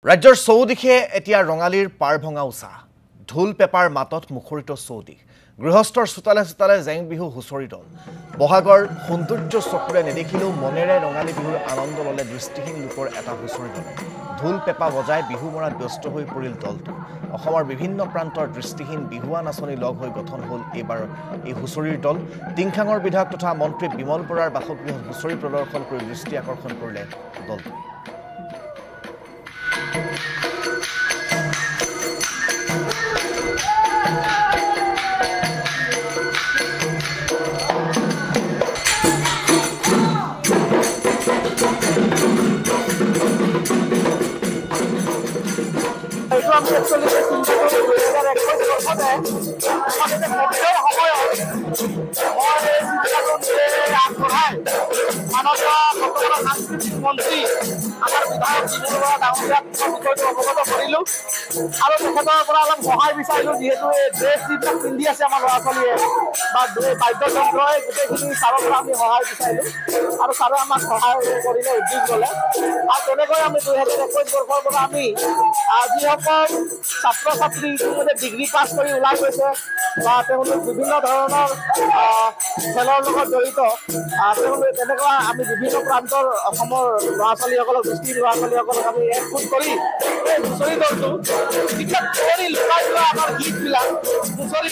ৰাজ্যৰ চৌদিশে এতিয়া ৰঙালীৰ পাৰ ভঙা উচা ঢোল পেপাৰ মাতত মুখৰিত চৌদিশ গৃহস্থৰ চোতালে চোতালে জেং বিহু হুঁচৰি দল বহাগৰ সৌন্দৰ্য চকুৰে নেদেখিলেও মনেৰে ৰঙালী বিহুৰ আনন্দ ললে দৃষ্টিহীন লোকৰ এটা হুঁচৰি দল ঢোল পেপা বজাই বিহু মৰাত ব্যস্ত হৈ পৰিল দলটো অসমৰ বিভিন্ন প্ৰান্তৰ দৃষ্টিহীন বিহুৱা নাচনি লগ হৈ গঠন হ'ল এইবাৰ এই হুঁচৰিৰ দল টিংখাঙৰ বিধায়ক তথা মন্ত্ৰী বিমল বৰাৰ বাসগৃহত হুঁচৰি প্ৰদৰ্শন কৰি দৃষ্টি আকৰ্ষণ কৰিলে দলটো মন্ত্ৰী আমাৰ বিধায়ক বিমল বৰা ডাঙৰীয়াক বিষয়টো অৱগত কৰিলোঁ আৰু তেখেতৰ পৰা অলপ সহায় বিচাৰিলোঁ যিহেতু এই ড্ৰেছ যিবিলাক পিন্ধি আছে আমাৰ ল'ৰা ছোৱালীয়ে বা বাদ্যযন্ত্ৰই গোটেইখিনি ছাৰৰ পৰা আমি সহায় বিচাৰিলোঁ আৰু ছাৰে আমাক সহায় কৰিলে উদ্যোগ ল'লে আৰু তেনেকৈ আমি 2021 বৰ্ষৰ পৰা আমি যিসকল ছাত্ৰ ছাত্ৰী ইতিমধ্যে ডিগ্ৰী পাছ কৰি ওলাই গৈছে বা তেওঁলোক বিভিন্ন ধৰণৰ খেলৰ লগত জড়িত তেওঁলোক তেনেকুৱা আমি বিভিন্ন প্ৰান্তৰ অসমৰ ল'ৰা ছোৱালীসকলক দৃষ্টিহীন ল'ৰা ছোৱালীসকলক আমি একগোট কৰি এই হুঁচৰি দলটো বিশেষ কৰি লুকাই লোৱা আমাৰ গীতবিলাক হুঁচৰি